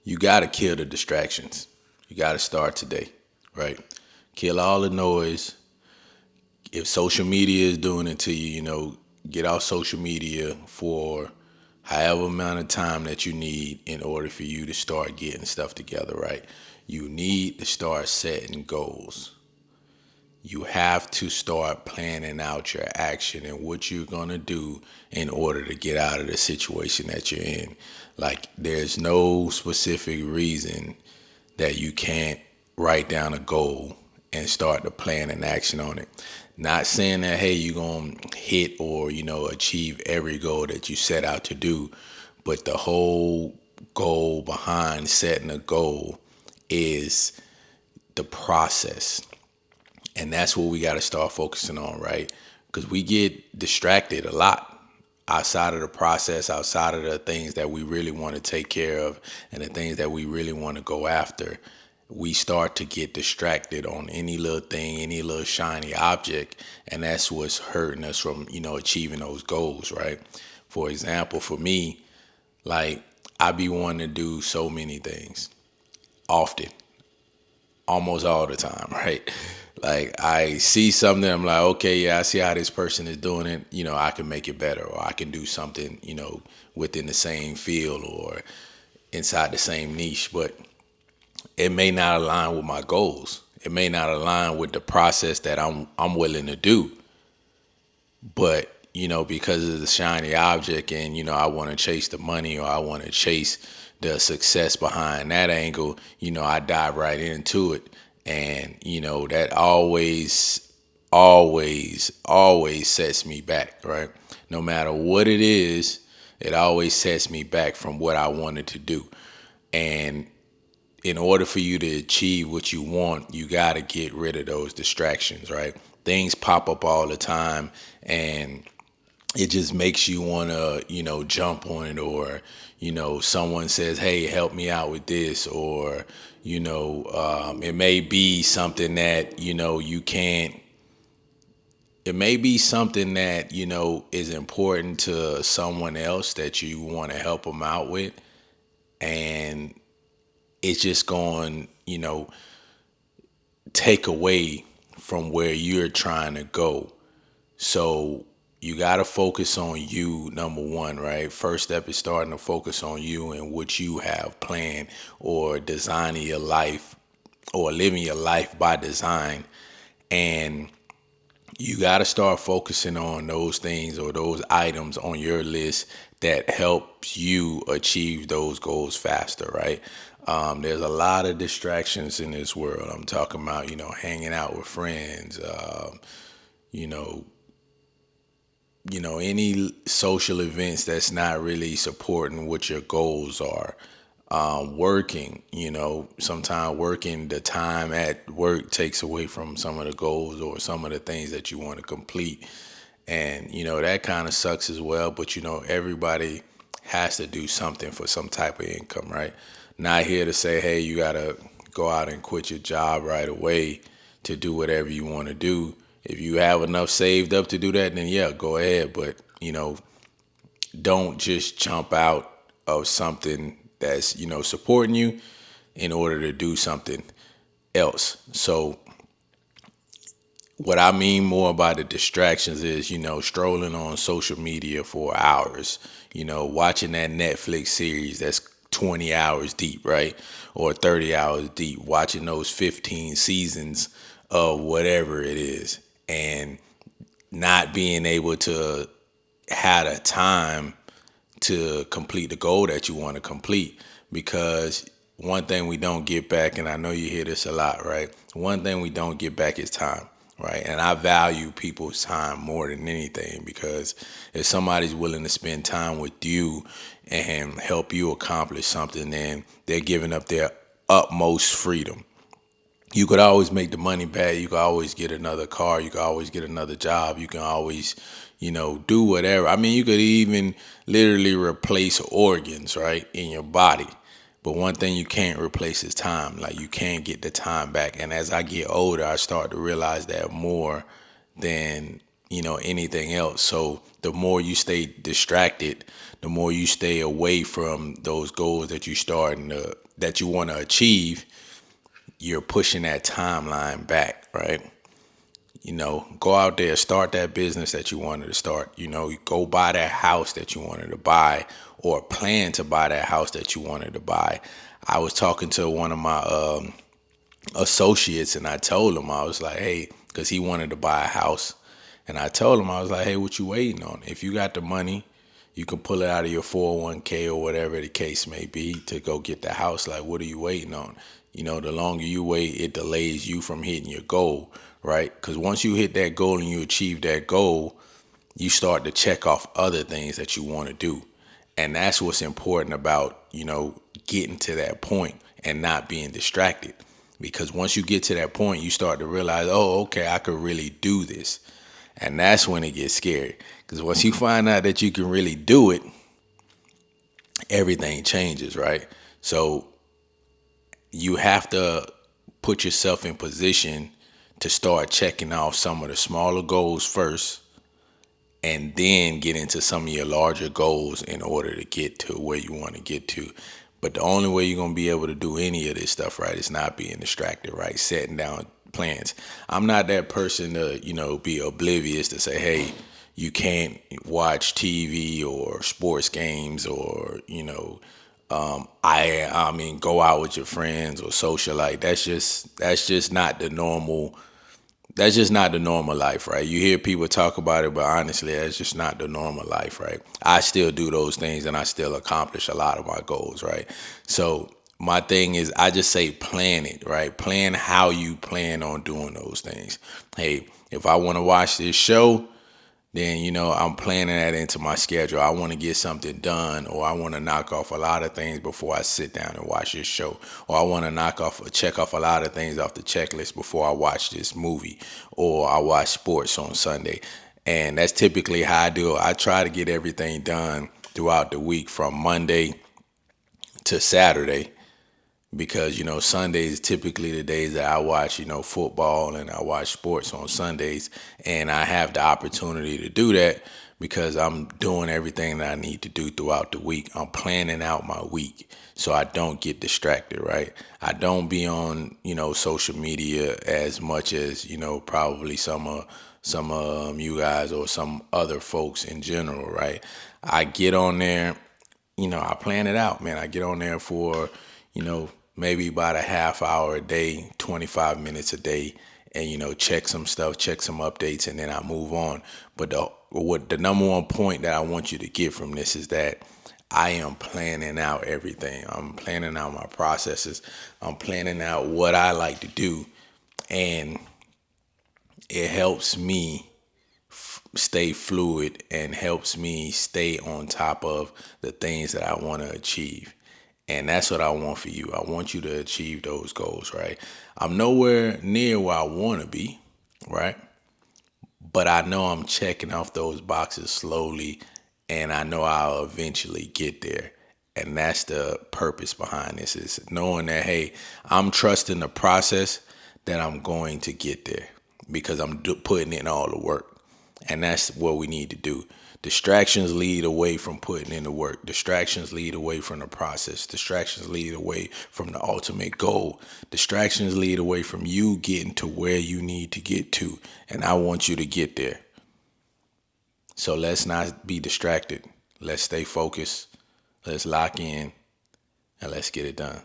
You got to kill the distractions. You got to start today, right? Kill all the noise. If social media is doing it to you, get off social media for however amount of time that you need in order for you to start getting stuff together, right? You need to start setting goals. You have to start planning out your action and what you're going to do in order to get out of the situation that you're in. Like, there's no specific reason that you can't write down a goal and start to plan and action on it. Not saying that, hey, you're going to hit or, achieve every goal that you set out to do, but the whole goal behind setting a goal is the process. And that's what we got to start focusing on, right? Because we get distracted a lot outside of the process, outside of the things that we really want to take care of and the things that we really want to go after. We start to get distracted on any little thing, any little shiny object, and that's what's hurting us from, achieving those goals, right? For example, for me, like, I be wanting to do so many things often, almost all the time, right? Like, I see something, I'm like, okay, yeah, I see how this person is doing it. I can make it better, or I can do something, within the same field or inside the same niche, but it may not align with my goals. It may not align with the process that I'm willing to do. But because of the shiny object, and I want to chase the money, or I want to chase the success behind that angle, I dive right into it. And that always sets me back, right? No matter what it is, it always sets me back from what I wanted to do. And in order for you to achieve what you want, you got to get rid of those distractions, right? Things pop up all the time, and it just makes you want to, jump on it, or, someone says, hey, help me out with this, or, it may be something that, you can't, it may be something that, is important to someone else that you want to help them out with. And it's just going, take away from where you're trying to go. So you got to focus on you, number one, right? First step is starting to focus on you and what you have planned, or designing your life, or living your life by design. And you got to start focusing on those things or those items on your list that helps you achieve those goals faster, right? There's a lot of distractions in this world. I'm talking about, hanging out with friends, you know, any social events that's not really supporting what your goals are. Working, sometimes working, the time at work takes away from some of the goals or some of the things that you want to complete. And, that kind of sucks as well. But, everybody has to do something for some type of income, right? Not here to say, hey, you got to go out and quit your job right away to do whatever you want to do. If you have enough saved up to do that, then yeah, go ahead. But, don't just jump out of something that's, supporting you in order to do something else. So what I mean more by the distractions is, strolling on social media for hours, watching that Netflix series that's 20 hours deep, right? Or 30 hours deep, watching those 15 seasons of whatever it is, and not being able to have a time to complete the goal that you want to complete. Because one thing we don't get back, and I know you hear this a lot, right? One thing we don't get back is time, right? And I value people's time more than anything, because if somebody's willing to spend time with you and help you accomplish something, then they're giving up their utmost freedom. You could always make the money back. You could always get another car. You could always get another job. You can always, do whatever. I mean, you could even literally replace organs, right, in your body. But one thing you can't replace is time. Like, you can't get the time back. And as I get older, I start to realize that more than, anything else. So the more you stay distracted, the more you stay away from those goals that that you want to achieve, you're pushing that timeline back, right? Go out there, start that business that you wanted to start. Go buy that house that you wanted to buy, or plan to buy that house that you wanted to buy. I was talking to one of my associates, and I told him, I was like, hey, because he wanted to buy a house. And I told him, I was like, hey, what you waiting on? If you got the money, you can pull it out of your 401k or whatever the case may be to go get the house. Like, what are you waiting on? The longer you wait, it delays you from hitting your goal, right? Because once you hit that goal and you achieve that goal, you start to check off other things that you want to do. And that's what's important about, getting to that point and not being distracted. Because once you get to that point, you start to realize, oh, okay, I could really do this. And that's when it gets scary. Because once you find out that you can really do it, everything changes, right? So you have to put yourself in position to start checking off some of the smaller goals first, and then get into some of your larger goals in order to get to where you want to get to. But the only way you're going to be able to do any of this stuff, right, is not being distracted, right? Setting down plans. I'm not that person to, be oblivious to say, hey, you can't watch TV or sports games or, I mean, go out with your friends or socialite. That's just not the normal. That's just not the normal life, right? You hear people talk about it, but honestly, that's just not the normal life, right? I still do those things and I still accomplish a lot of my goals, right? So my thing is, I just say plan it, right? Plan how you plan on doing those things. Hey, if I want to watch this show, then I'm planning that into my schedule. I want to get something done, or I want to knock off a lot of things before I sit down and watch this show, or I want to check off a lot of things off the checklist before I watch this movie, or I watch sports on Sunday. And that's typically how I do it. I try to get everything done throughout the week from Monday to Saturday, because Sundays typically the days that I watch football, and I watch sports on Sundays, and I have the opportunity to do that because I'm doing everything that I need to do throughout the week. I'm planning out my week so I don't get distracted, right? I don't be on social media as much as probably some you guys or some other folks in general, right? I get on there, I plan it out, man. I get on there for maybe about a half hour a day, 25 minutes a day, and check some stuff, check some updates, and then I move on. But the number one point that I want you to get from this is that I am planning out everything. I'm planning out my processes. I'm planning out what I like to do, and it helps me stay fluid and helps me stay on top of the things that I want to achieve. And that's what I want for you. I want you to achieve those goals, right? I'm nowhere near where I want to be, right? But I know I'm checking off those boxes slowly, and I know I'll eventually get there. And that's the purpose behind this, is knowing that, hey, I'm trusting the process that I'm going to get there because I'm putting in all the work. And that's what we need to do. Distractions lead away from putting in the work. Distractions lead away from the process. Distractions lead away from the ultimate goal. Distractions lead away from you getting to where you need to get to. And I want you to get there. So let's not be distracted. Let's stay focused. Let's lock in, and let's get it done.